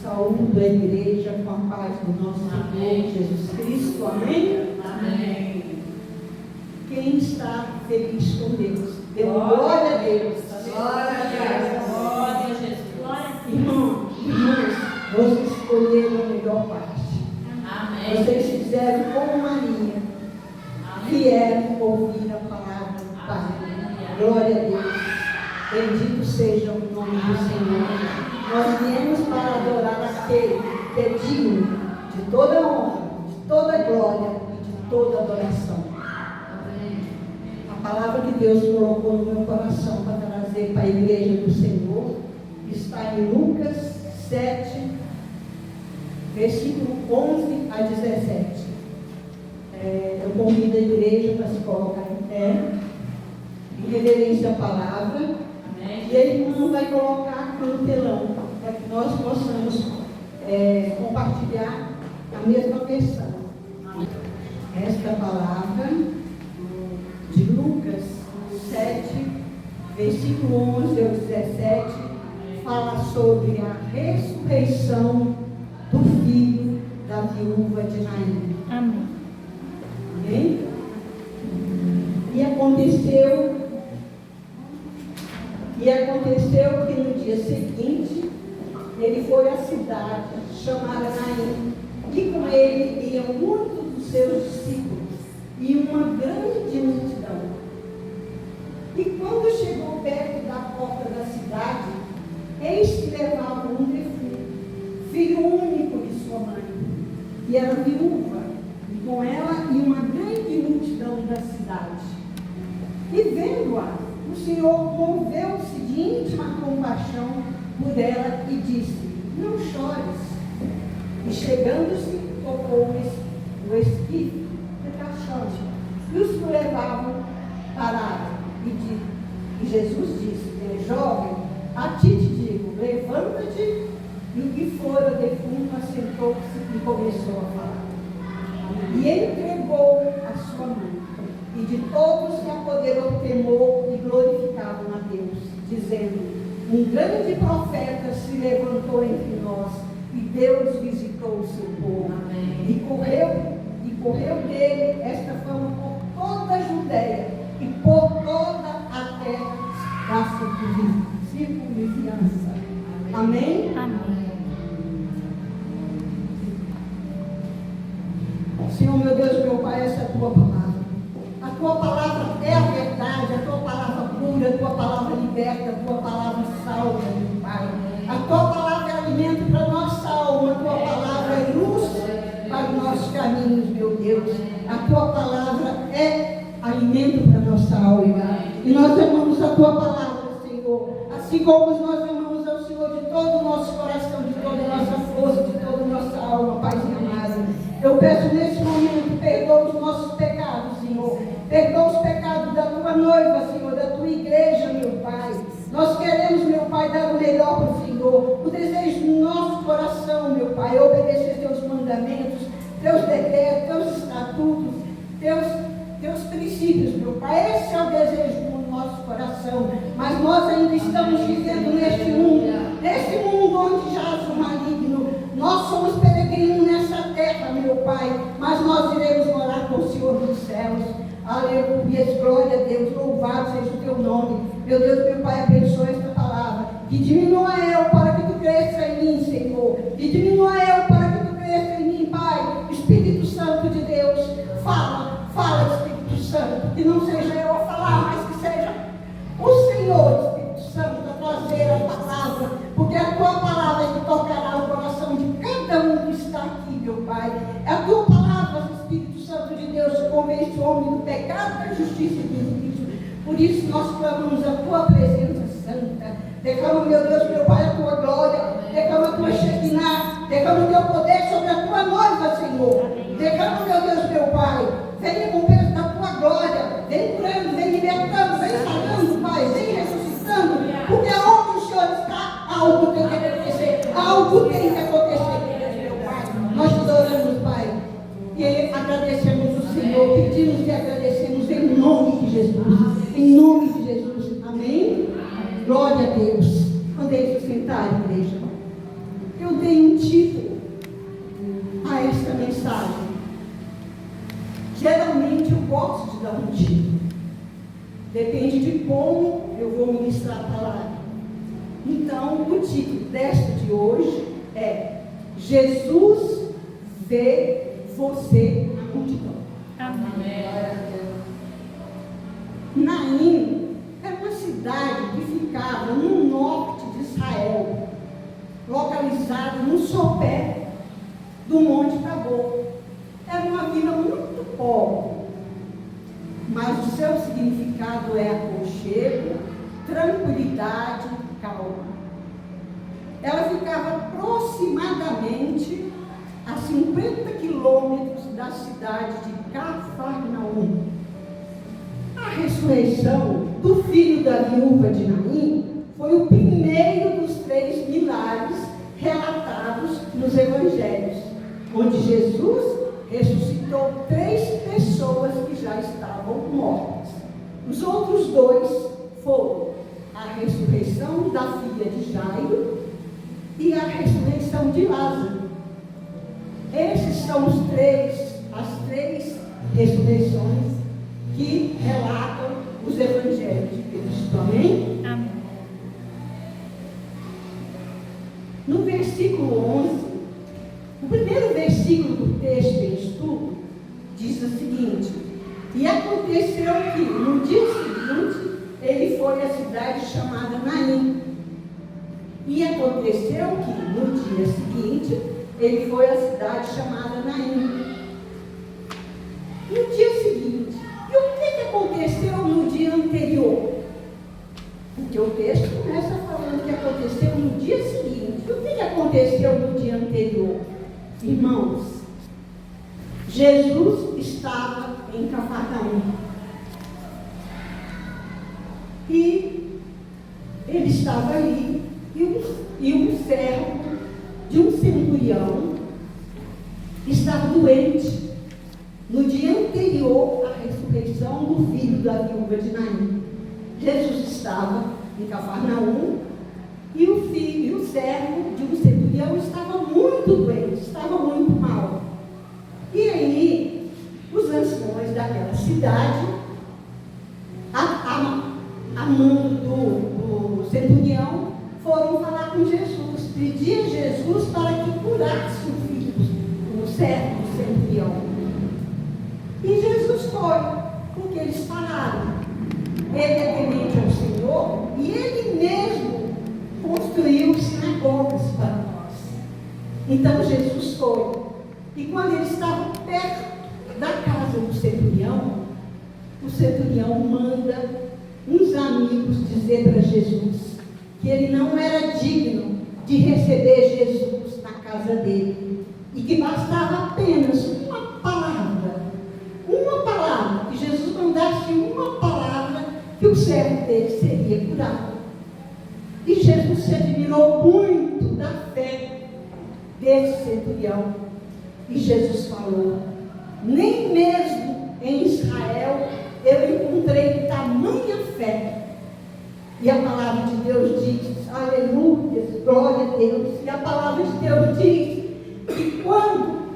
Saúdo a igreja com a paz do nosso Senhor Jesus Cristo. Amém? Amém. Quem está feliz com Deus? Dê glória a Deus. Glória a Deus. Glória a Jesus. Irmãos, vocês escolheram a melhor parte. Amém. Vocês fizeram como Maria. Vieram ouvir a palavra do Pai. Glória a Deus. Bendito seja o nome do Senhor. Nós viemos para adorar aquele que é digno de toda honra, de toda glória e de toda adoração. A palavra que Deus colocou no meu coração para trazer para a igreja do Senhor está em Lucas 7, versículo 11 a 17. Eu convido a igreja para se colocar em pé, em reverência à palavra. Amém. E a irmã vai colocar aqui no telão, para que nós possamos compartilhar a mesma versão. Esta palavra de Lucas 7, versículo 11 ao 17, fala sobre a ressurreição do filho da viúva de Naim. Amém. Amém? E aconteceu que no dia seguinte ele foi à cidade chamada Naim, e com ele iam muitos dos seus discípulos e uma grande multidão. E quando chegou perto da porta da cidade, eis que levava um defunto, filho único de sua mãe, e era viúva, e com ela e uma grande multidão da cidade. E vendo-a, o Senhor moveu-se de íntima compaixão por ela e disse: não chores. E chegando-se, tocou o esquife de caixão, e os que levavam pararam. E Jesus disse: jovem, a ti te digo, levanta-te. E o que fora defunto assentou-se e começou a falar. E entregou a sua mãe. E de todos se apoderou o temor e glorificavam a Deus, dizendo: um grande profeta se levantou entre nós, e Deus visitou o seu povo. Amém. E correu dele esta fama por toda a Judéia e por toda a terra da circunvizinhança. Amém? Amém. Senhor, meu Deus, meu Pai, essa é a tua palavra. A tua palavra é a verdade, a tua palavra pura, a tua palavra liberta, a tua palavra salva, meu Pai. A tua palavra é alimento para a nossa alma, a tua palavra é luz para os nossos caminhos, meu Deus. A tua palavra é alimento para a nossa alma. E nós amamos a tua palavra, Senhor. Assim como nós amamos ao Senhor de todo o nosso coração, de toda a nossa força, de toda a nossa alma, Paizinho amado. Eu peço nesse momento, perdoa os nossos pecados, Senhor. Perdoa os pecados da tua noiva, Senhor, da tua igreja, meu Pai. Nós queremos, meu Pai, dar o melhor para o Senhor. O desejo do nosso coração, meu Pai, é obedecer teus mandamentos, teus decretos, teus estatutos, teus princípios, meu Pai. Esse é o desejo do nosso coração. Mas nós ainda estamos vivendo neste mundo onde jaz o maligno. Nós somos peregrinos nessa terra, meu Pai, mas nós iremos morar com o Senhor dos céus. Aleluia, glória a Deus, louvado seja o teu nome. Meu Deus, meu Pai, abençoa esta palavra. Que diminua eu para que tu cresça em mim, Senhor. Que diminua eu para que tu cresça em mim, Pai. Espírito Santo de Deus, fala, Espírito Santo. Que não seja eu a falar, mas que seja o Senhor, Espírito Santo, a trazer a palavra. Porque a tua palavra é que tocará o coração de cada um que está aqui, meu Pai. É a tua palavra, Espírito Santo de Deus, que convence o homem do pecado, da justiça e do juízo. Por isso nós clamamos a tua presença santa. Derrama, meu Deus, meu Pai, a tua glória. Derrama a tua Shekinah. Derrama o teu poder sobre a tua noiva, Senhor. Derrama, meu Deus, meu Pai. Venha com o peso da tua glória. Vem curando, vem libertando, vem sarando, Pai. Vem ressuscitando. Porque aonde o Senhor está, algo tem que acontecer. Algo tem que acontecer, meu Pai. Nós te adoramos, Pai. E agradecemos o Senhor. Pedimos e agradecemos em nome de Jesus. Em nome de Jesus. Amém? Glória a Deus. Podem se sentar, igreja. Eu dei um título a esta mensagem. Geralmente eu gosto de dar um título. Depende de como eu vou ministrar a palavra. Então, o título desta de hoje é Jesus vê você na multidão. Naim era uma cidade que ficava no norte de Israel, localizada no sopé do Monte Tabor. Era uma vila muito pobre, mas o seu significado é aconchego, tranquilidade, calma. Ela ficava aproximadamente a 50 quilômetros da cidade de Cafarnaum. A ressurreição do filho da viúva de Naim foi o primeiro dos 3 milagres relatados nos evangelhos, onde Jesus ressuscitou 3 pessoas que já estavam mortas. Os outros 2 foram a ressurreição da filha de Jairo e a ressurreição de Lázaro. Esses são as três ressurreições que relatam os evangelhos de Cristo. Amém? Amém. No versículo 11, o primeiro versículo do texto em estudo diz o seguinte: e aconteceu que no dia seguinte ele foi à cidade chamada Naim. E aconteceu que no dia seguinte ele foi à cidade chamada Naim. No dia seguinte, e o que aconteceu no dia anterior? Porque o texto começa falando que aconteceu no dia seguinte. E o que aconteceu no dia anterior? Irmãos, Jesus estava em Cafarnaum. E ele estava ali, e um servo de um centurião estava doente no dia anterior à ressurreição do filho da viúva de Naim. Jesus estava em Cafarnaum e o servo de um centurião estava muito doente, estava muito mal. E aí, os anciões daquela cidade, a mão do centurião, foram falar com Jesus, pedir a Jesus para que curasse o filho, o servo do centurião. E Jesus foi, porque eles falaram. Ele é temente ao Senhor e ele mesmo construiu sinagogas para nós. Então Jesus foi. E quando ele estava perto da casa do centurião, o centurião manda uns amigos dizer para Jesus que ele não era digno de receber Jesus na casa dele e que bastava apenas uma palavra, que Jesus mandasse uma palavra que o servo dele seria curado. E Jesus se admirou muito da fé desse centurião. E Jesus falou: nem mesmo em Israel eu encontrei tamanha fé. E a palavra de Deus diz, aleluia, glória a Deus. E a palavra de Deus diz que quando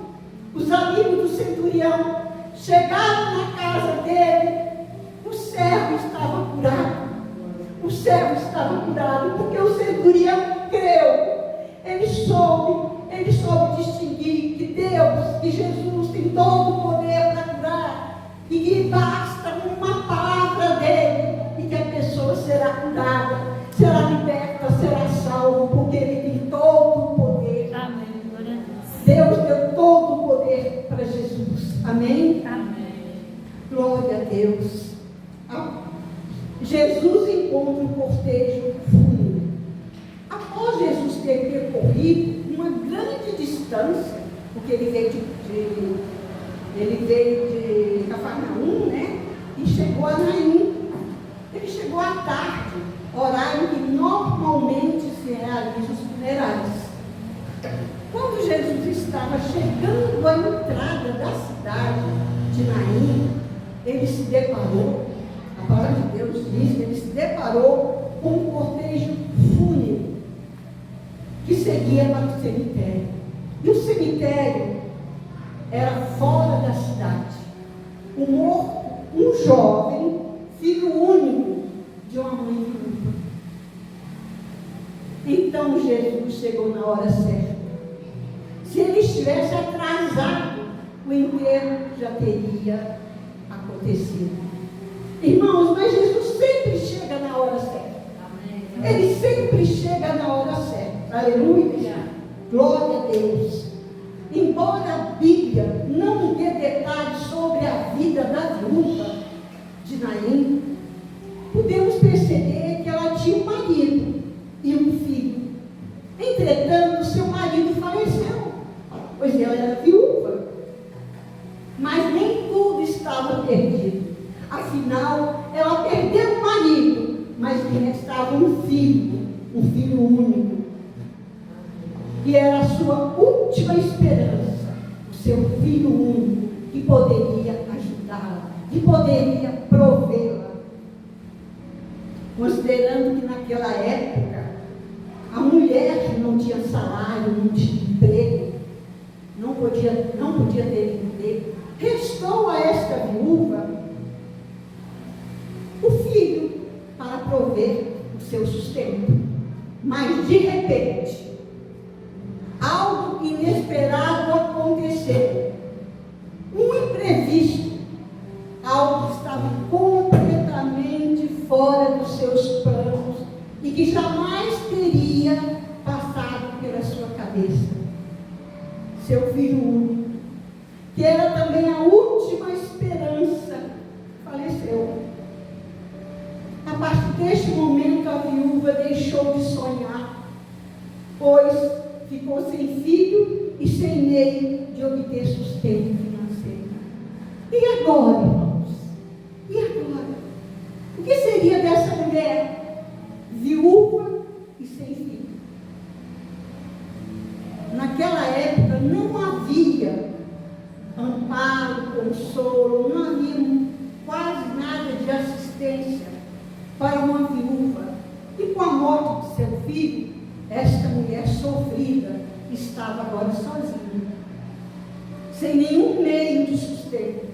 os amigos do centurião chegaram na casa dele, o servo estava curado. O servo estava curado porque o centurião creu. Ele soube distinguir que Deus, que Jesus tem todo o poder para curar e que basta uma palavra dele e que a pessoa será curada, será liberta, será salva, porque ele tem todo o poder. Amém. Glória a Deus. Deus deu todo o poder para Jesus. Amém? Amém. Glória a Deus. Jesus encontra o cortejo fúnebre. Após Jesus ter percorrido uma grande distância, porque ele veio de Cafarnaum, né? E chegou a Naim. Ele chegou à tarde, horário que normalmente se realiza os funerais. Quando Jesus estava chegando à entrada da cidade de Naim, ele se deparou, a palavra de Deus diz que ele se deparou com um cortejo fúnebre que seguia para o cemitério. E o cemitério era fora da cidade. O morto, um jovem, filho único de uma mãe viúva. Então Jesus chegou na hora certa. Se ele estivesse atrasado, o enterro já teria acontecido. Irmãos, mas Jesus sempre chega na hora certa. Ele sempre chega na hora certa. Aleluia. Glória a Deus. Embora a Bíblia não dê detalhes sobre a vida da viúva de Naim, podemos perceber que ela tinha um marido e um filho. Entretanto, seu marido faleceu, pois ela era viúva. Mas nem tudo estava perdido. Afinal, ela perdeu o marido, mas lhe restava um filho único. E era a sua última esperança, o seu filho único, que poderia ajudá-la, que poderia provê-la. Considerando que naquela época, a mulher não tinha salário, não tinha emprego, não podia ter emprego, restou a esta viúva o filho para prover o seu sustento. Mas de repente, algo inesperado aconteceu. Um imprevisto, algo que estava completamente fora dos seus planos e que jamais teria passado pela sua cabeça. Seu filho único, que era também a última esperança, faleceu. A partir deste momento, a viúva deixou de sonhar, pois ficou sem filho e sem meio de obter sustento financeiro. E agora, irmãos? E agora? O que seria dessa mulher viúva e sem filho? Naquela época não havia amparo, consolo, não havia quase nada de assistência para uma viúva. E com a morte de seu filho, esta mulher sofrida estava agora sozinha, sem nenhum meio de sustento.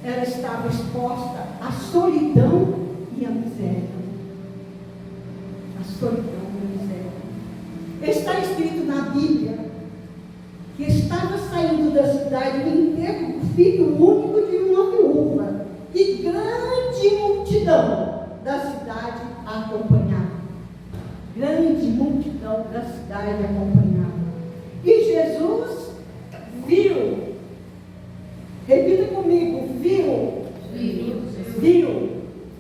Ela estava exposta à solidão e à miséria. A solidão e a miséria. Está escrito na Bíblia que estava saindo da cidade o enterro do filho único de uma viúva, e grande multidão da cidade a acompanhava. Grande multidão da cidade acompanhava. E Jesus viu, repita comigo, viu.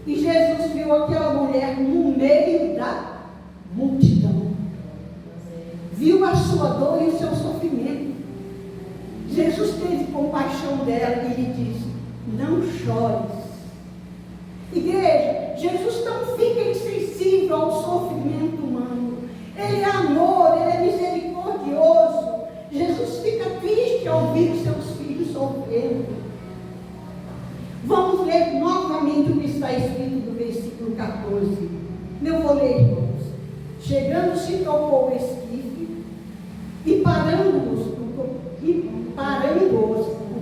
E Jesus viu aquela mulher no meio da multidão. Viu a sua dor e o seu sofrimento. Jesus teve compaixão dela e lhe disse: não chores. Igreja, Jesus não fica insensível ao sofrimento humano. Ele é amor, Ele é misericordioso. Jesus fica triste ao ver os seus filhos sofrendo. Vamos ler novamente o que está escrito no versículo 14. Eu vou ler, irmãos. Chegando-se, tocou o esquife e parando-os o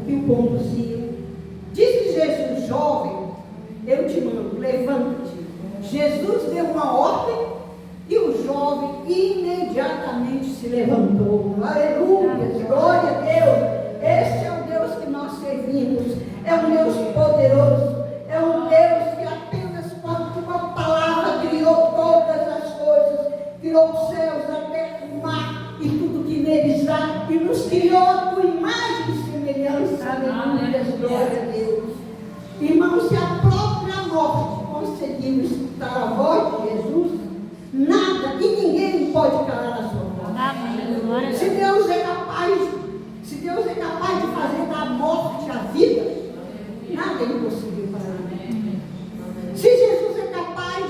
que o conduziam, disse Jesus: jovem, eu te mando, levanta-te. Jesus deu uma ordem e o jovem imediatamente se levantou. Aleluia, glória a Deus. Este é o Deus que nós servimos. É um Deus poderoso. É um Deus que apenas com uma palavra criou todas as coisas. Criou os céus, a terra, o mar e tudo que neles há. E nos criou a tua imagem e semelhança. Aleluia, glória a Deus. Irmãos, se a própria morte conseguiu escutar a voz de Jesus, nada e ninguém pode calar a sua voz. Se Deus é capaz de fazer da morte a vida, nada é impossível para ele. Se Jesus é capaz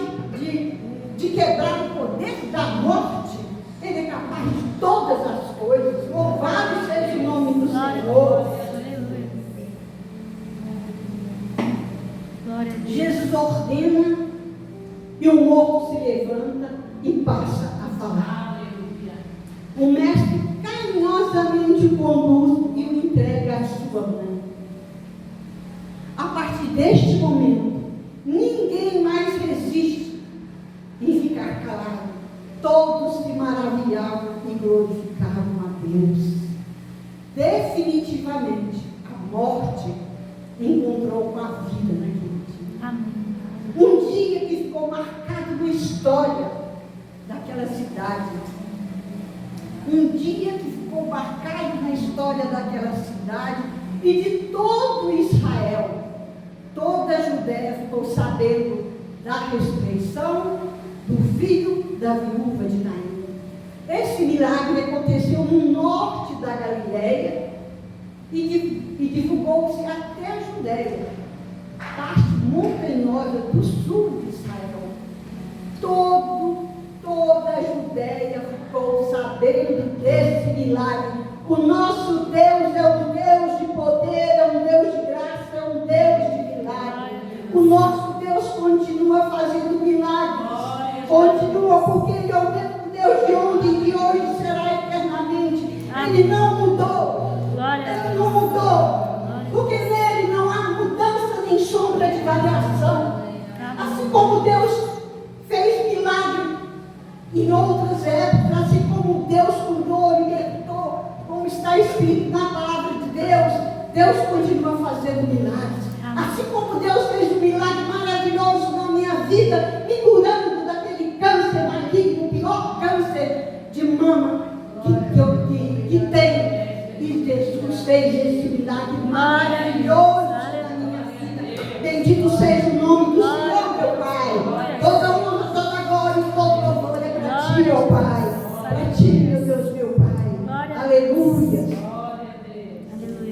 de quebrar o poder da morte, Ele é capaz de todas as coisas. Louvado seja o nome do Senhor. Jesus ordena e o morto se levanta e passa a falar. O mestre carinhosamente o conduz e o entrega à sua mãe. A partir deste momento, ninguém mais resiste em ficar calado. Todos se maravilhavam e glorificavam a Deus. Definitivamente, a morte encontrou com a vida naquele dia. Amém. Um dia que ficou marcado na história daquela cidade. Um dia que ficou marcado na história daquela cidade e de todo Israel. Toda a Judéia ficou sabendo da ressurreição do filho da viúva de Naim. Esse milagre aconteceu no norte da Galileia e divulgou-se até a Judéia, parte montanhosa do sul de Israel. Toda a Judéia ficou sabendo desse milagre. O nosso Deus é um Deus de poder, é um Deus de graça, é um Deus de milagre. O nosso Deus continua fazendo milagres. Continua, porque Ele é o mesmo Deus de ontem e de hoje será eternamente. Ele não mudou. Ele não mudou. Porque nele não há mudança nem sombra de variação. Assim como Deus fez milagre em outras épocas, assim como Deus curou, libertou, como está escrito na palavra de Deus, Deus continua fazendo milagres. Assim como Deus fez um milagre maravilhoso na minha vida, me curando daquele câncer maligno, o pior câncer de mama que tenho. E Jesus fez esse milagre maravilhoso na minha vida. Bendito seja o nome do Senhor, meu Pai. Toda honra, toda glória e todo louvor é para ti, meu Pai. Para ti, meu Deus, meu Pai. Aleluia.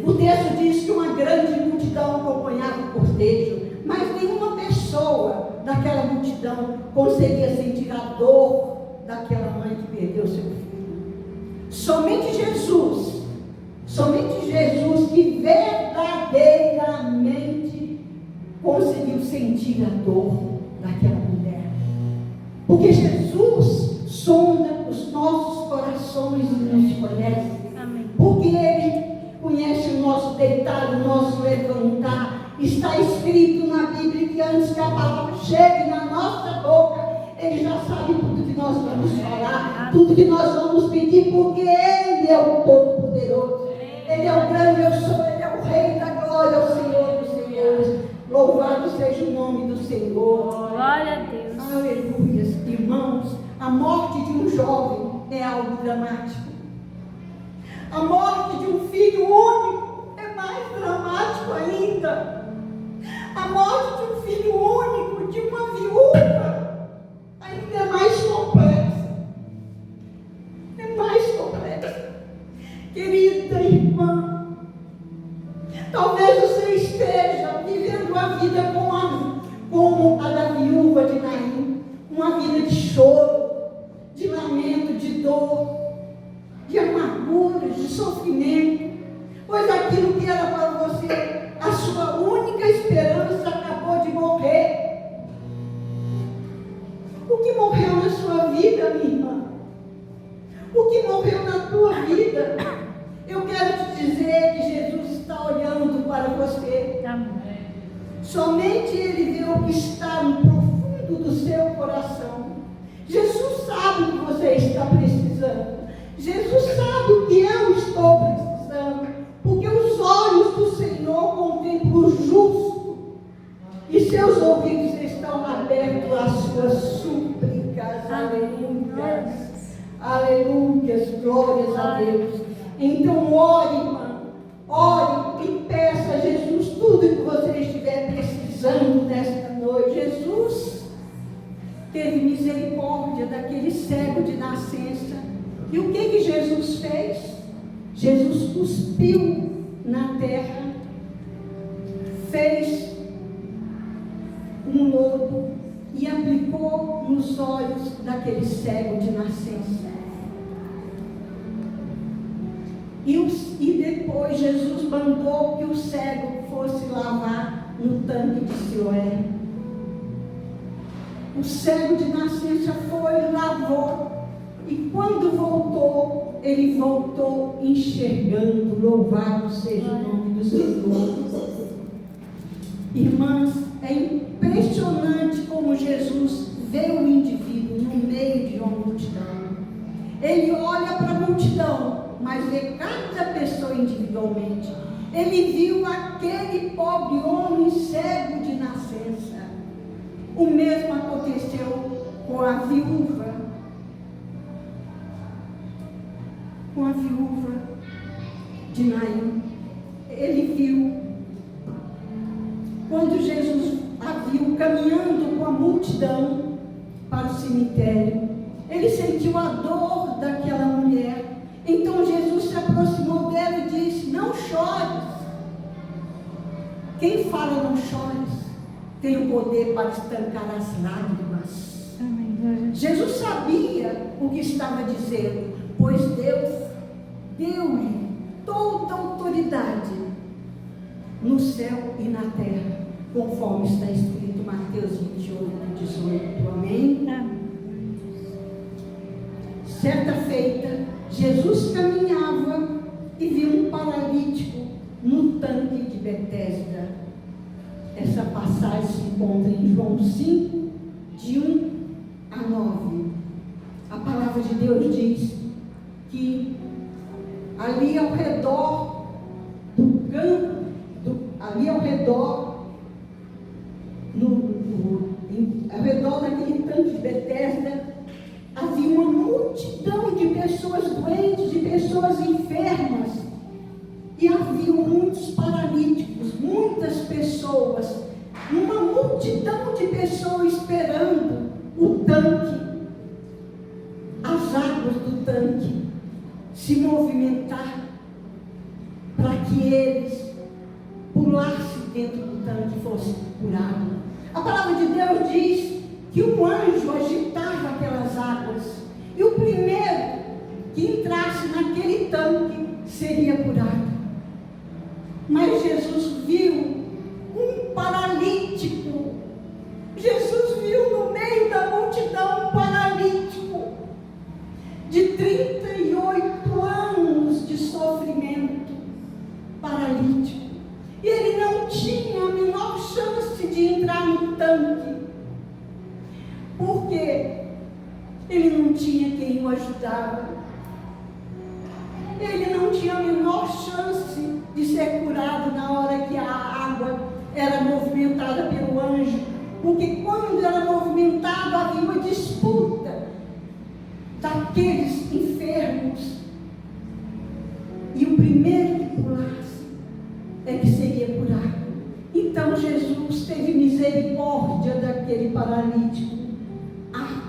O texto diz que uma grande multidão acompanhava o cortejo, mas nenhuma pessoa daquela multidão conseguia sentir a dor daquela mãe que perdeu seu filho. Somente Jesus que verdadeiramente conseguiu sentir a dor daquela mulher. Porque Jesus sonda os nossos corações e nos conhece. Amém. Porque Ele conhece o nosso deitar, o nosso levantar. Está escrito na Bíblia que antes que a palavra chegue na nossa boca, Ele já sabe tudo que nós vamos falar, tudo que nós vamos pedir, porque Ele é o Todo-Poderoso. Ele é o grande eu sou, Ele é o Rei da glória, o Senhor dos senhores. Louvado seja o nome do Senhor. Glória a Deus. Aleluia. Irmãos, a morte de um jovem é algo dramático. A morte de um filho único é mais dramático ainda. A morte de um filho único, de uma viúva, ainda é mais complexa. É mais complexa. Querida irmã, talvez você esteja vivendo a vida como a da viúva de Naim, uma vida de choro, de lamento, de dor, de amarguras, de sofrimento, pois aquilo que era para você a sua única esperança acabou de morrer. O que morreu na sua vida, minha irmã? O que morreu na tua vida? Eu quero te dizer que Jesus está olhando para você. Amém. Somente Ele vê o que está no profundo do seu coração. Jesus sabe o que você está precisando. Jesus sabe o que eu estou precisando. Porque os olhos do Senhor contemplam o justo. E seus ouvidos estão abertos às suas súplicas. Aleluia. Aleluia. Glórias a Deus. Então ore, irmã. Ore e peça a Jesus tudo que você estiver precisando nesta noite. Jesus teve misericórdia daquele cego de nascença. E o que Jesus fez? Jesus cuspiu na terra, fez um lodo e aplicou nos olhos daquele cego de nascença. E depois Jesus mandou que o cego fosse lavar no tanque de Siloé. O cego de nascença foi e lavou E quando voltou, ele voltou enxergando. Louvado seja o nome do Senhor. Irmãs, é impressionante como Jesus vê o indivíduo no meio de uma multidão. Ele olha para a multidão, mas vê cada pessoa individualmente. Ele viu aquele pobre homem cego de nascença. O mesmo aconteceu com a viúva. Com a viúva de Naim. Ele viu. Quando Jesus a viu caminhando com a multidão para o cemitério, ele sentiu a dor daquela mulher. Então Jesus se aproximou dela e disse: não chores. Quem fala não chores tem o poder para estancar as lágrimas. Amém. Jesus sabia o que estava dizendo, pois Deus deu-lhe toda a autoridade no céu e na terra, conforme está escrito em Mateus 28, 18. Amém? Certa feita, Jesus caminhava e viu um paralítico no tanque de Betesda. Essa passagem se encontra em João 5, de 1 a 9. A palavra de Deus diz que ali ao redor do campo, ali ao redor, ao redor daquele tanque de Betesda, havia uma multidão de pessoas doentes, de pessoas enfermas, e havia muitos paralíticos, muitas pessoas, uma multidão de pessoas esperando o tanque, as águas do tanque se movimentar para que eles pulassem dentro do tanque e fossem curados. A palavra de Deus diz que um anjo agitava aquelas águas e o primeiro que entrasse naquele tanque seria curado. Mas Jesus viu um paralítico. Jesus viu no meio da multidão um paralítico de 38 anos de sofrimento, paralítico. E ele não tinha a menor chance de entrar no tanque, porque ele não tinha quem o ajudava. Ele não tinha a menor chance de ser curado na hora que a água era movimentada pelo anjo, porque quando era movimentado havia uma disputa daqueles enfermos, e o primeiro que pulasse é que seria curado. Então Jesus teve misericórdia daquele paralítico há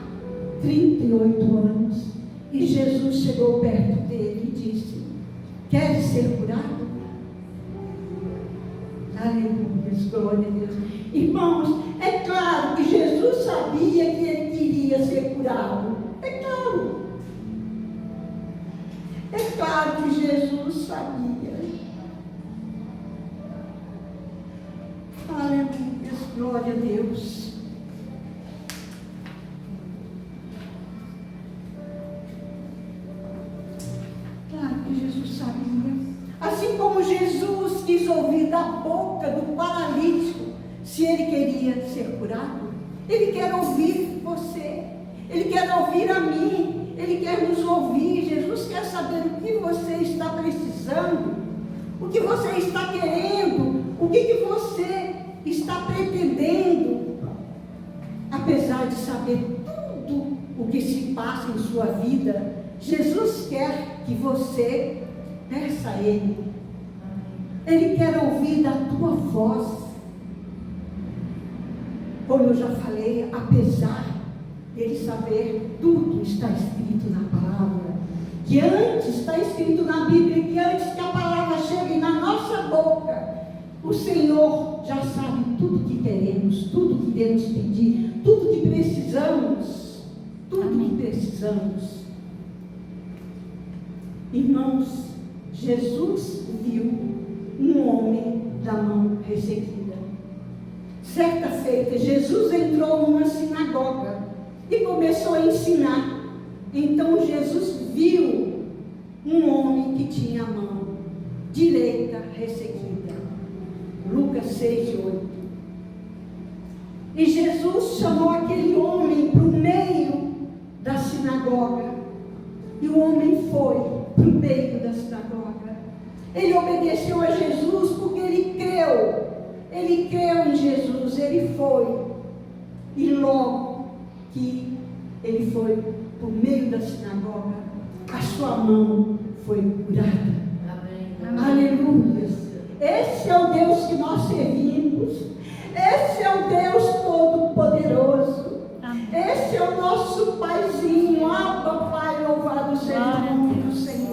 38 anos, e Jesus chegou perto dele e disse: queres ser curado? Aleluia, glória a Deus. Irmãos, é claro que Jesus sabia que ele queria ser curado. É claro. É claro que Jesus sabia. Aleluia, glória a Deus. Claro que Jesus sabia. Assim como Jesus quis ouvir da boca do paralítico se ele queria ser curado, ele quer ouvir você, ele quer ouvir a mim, ele quer nos ouvir. Jesus quer saber o que você está precisando, o que você está querendo, o que você está pretendendo. Apesar de saber tudo o que se passa em sua vida, Jesus quer que você peça a Ele. Ele quer ouvir da tua voz. Como eu já falei, apesar dele saber tudo está escrito na palavra, que antes está escrito na Bíblia, que antes que a palavra chegue na nossa boca, o Senhor já sabe tudo que queremos, tudo que devemos pedir, tudo que precisamos, tudo que precisamos. Irmãos, Jesus viu um homem da mão ressequida. Certa feita, Jesus entrou numa sinagoga e começou a ensinar. Então Jesus viu um homem que tinha a mão direita ressequida. Lucas 6:8. E Jesus chamou aquele homem para o meio da sinagoga. E o homem foi para o meio da sinagoga. Ele obedeceu a Jesus porque ele creu. Ele creu em Jesus, ele foi. E logo que ele foi para o meio da sinagoga, a sua mão foi curada. Amém. Aleluia. Esse é o Deus que nós servimos. Esse é o Deus Todo-Poderoso. Esse é o nosso Paizinho. Abba, Pai, louvado seja o nome do Senhor.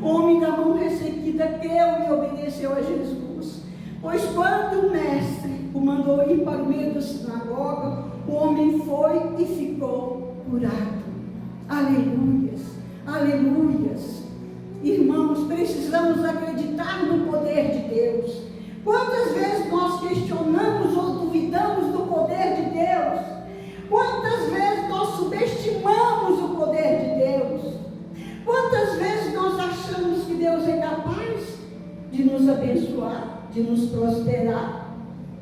O homem da mão ressequida creu e obedeceu a Jesus. Pois quando o mestre o mandou ir para o meio da sinagoga, o homem foi e ficou curado. Aleluias, aleluias. Irmãos, precisamos acreditar no poder de Deus. Quantas vezes nós questionamos ou duvidamos do poder de Deus? Quantas vezes nós subestimamos o poder de Deus? Quantas vezes nós achamos que Deus é capaz de nos abençoar, de nos prosperar,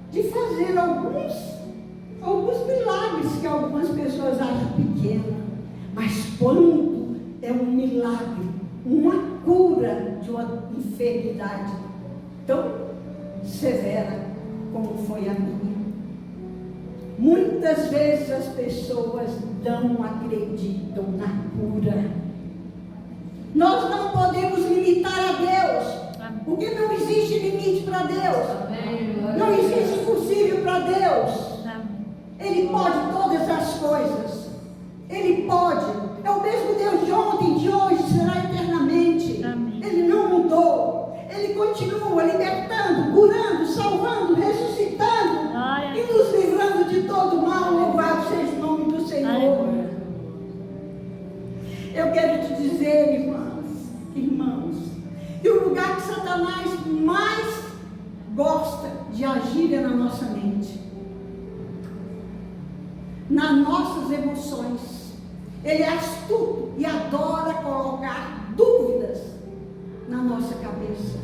de fazer alguns milagres que algumas pessoas acham pequenos, mas quando é um milagre, uma cura de uma enfermidade tão severa como foi a minha. Muitas vezes as pessoas não acreditam na cura. Nós não podemos limitar a Deus, porque não existe limite para Deus. Não existe impossível para Deus. Ele pode todas as coisas. Ele pode. É o mesmo Deus de ontem, de hoje, será eternamente. Ele não mudou. Ele continua libertando, curando, salvando, ressuscitando e nos livrando de todo mal. Louvado seja o nome do Senhor. Eu quero te dizer, irmãos, que o lugar que Satanás mais gosta de agir é na nossa mente, nas nossas emoções. Ele é astuto e adora colocar dúvidas na nossa cabeça.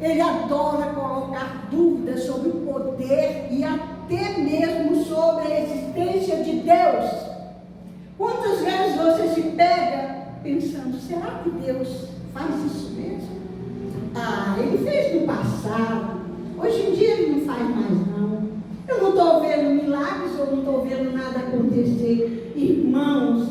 Ele adora colocar dúvidas sobre o poder e até mesmo sobre a existência de Deus. Quantas vezes você se pega pensando, será que Deus faz isso mesmo? Ele fez no passado, hoje em dia ele não faz mais não. Eu não estou vendo milagres, eu não estou vendo nada acontecer. Irmãos,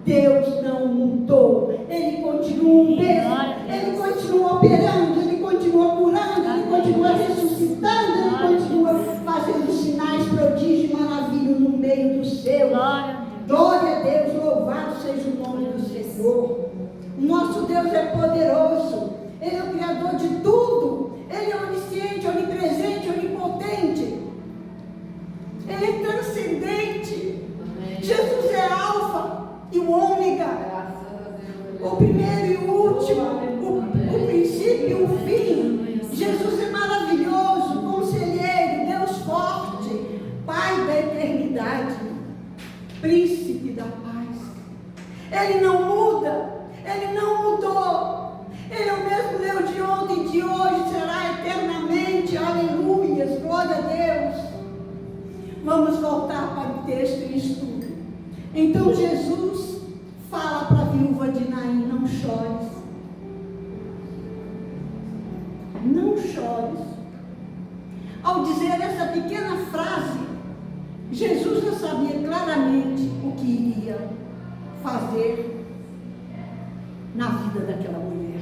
Deus não mudou, Ele continua o mesmo, Ele continua operando, Ele continua curando, Ele continua ressuscitando, Ele continua fazendo sinais, prodígios, maravilhas no meio dos seus. Glória a Deus, louvado seja o nome do Senhor. O nosso Deus é poderoso, Ele é o Criador de tudo, Ele é onisciente, onipresente, onipotente, Ele é transcendente. Jesus é Alfa e o Ômega, o primeiro e o último, o princípio e o fim. Jesus é maravilhoso, conselheiro, Deus forte, Pai da eternidade, príncipe da paz. Ele não muda, Ele não mudou, Ele é o mesmo Deus de ontem, de hoje, será eternamente. Aleluias, glória a Deus. Vamos voltar para o texto e estudo. Então Jesus fala para a viúva de Naim, não chores. Não chores. Ao dizer essa pequena frase, Jesus já sabia claramente o que iria fazer na vida daquela mulher.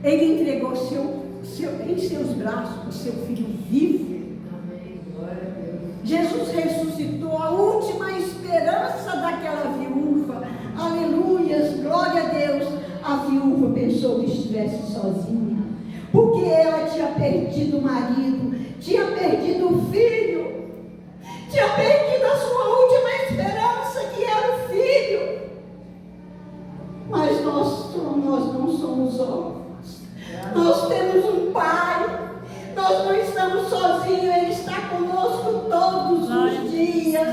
Ele entregou em seus braços o seu filho vivo. Jesus ressuscitou a última esperança daquela viúva. Aleluias, glória a Deus. A viúva pensou que estivesse sozinha, porque ela tinha perdido o marido, tinha perdido o filho, tinha perdido a sua última esperança, que era o filho. Mas nós não somos órfãos. Nós temos um Pai. Nós não estamos sozinhos, Ele está conosco todos os dias.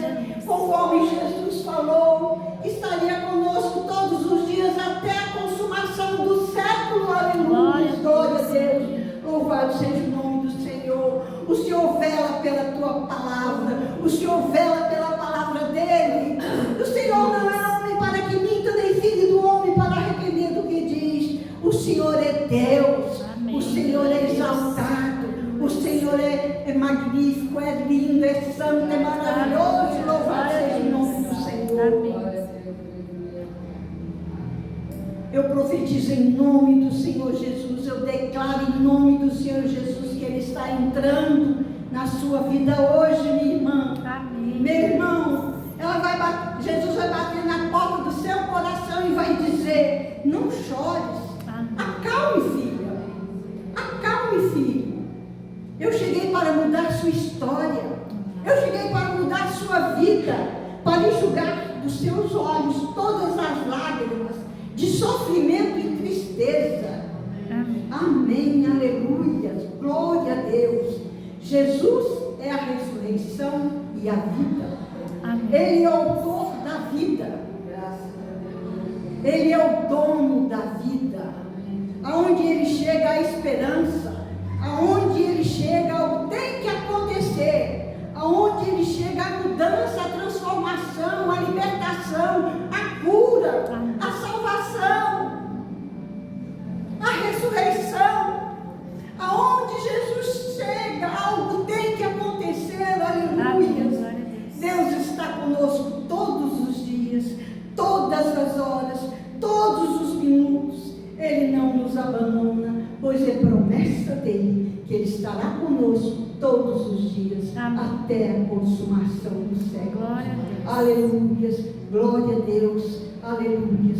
conforme Jesus falou, estaria conosco todos os dias até a consumação do século. Aleluia, glória a Deus. Louvado seja o nome do Senhor. O Senhor vela pela tua palavra, o Senhor vela pela palavra dele. O Senhor não é homem para que minta, nem filho do homem para arrepender do que diz. O Senhor é Deus. Amém. O Senhor é exaltado, o Senhor é magnífico, é lindo, é santo, é maravilhoso. Louvado seja o nome do Senhor. Eu profetizo em nome do Senhor Jesus, eu declaro em nome do Senhor Jesus que Ele está entrando na sua vida hoje, minha irmã. Amém. Meu irmão, Jesus vai bater na porta do seu coração e vai dizer: não chores, acalme, filha, acalme, filho. Eu cheguei para mudar sua história, eu cheguei para mudar sua vida, para enxugar dos seus olhos todas as lágrimas de sofrimento e tristeza. Amém, aleluia, glória a Deus. Jesus é a ressurreição e a vida. Amém. Ele é o autor da vida, Ele é o dono da vida. Aonde Ele chega a esperança, aonde Ele chega o tem que acontecer, aonde Ele chega a mudança, a transformação, a libertação, a cura, a salvação, a ressurreição. Aonde Jesus chega, algo tem que acontecer. Aleluia. Deus está conosco todos os dias, todas as horas, todos os minutos. Ele não nos abandona, pois é promessa dele que Ele estará conosco todos os dias. Amém. Até a consumação do século. Glória a Deus. Aleluia, glória a Deus, aleluia.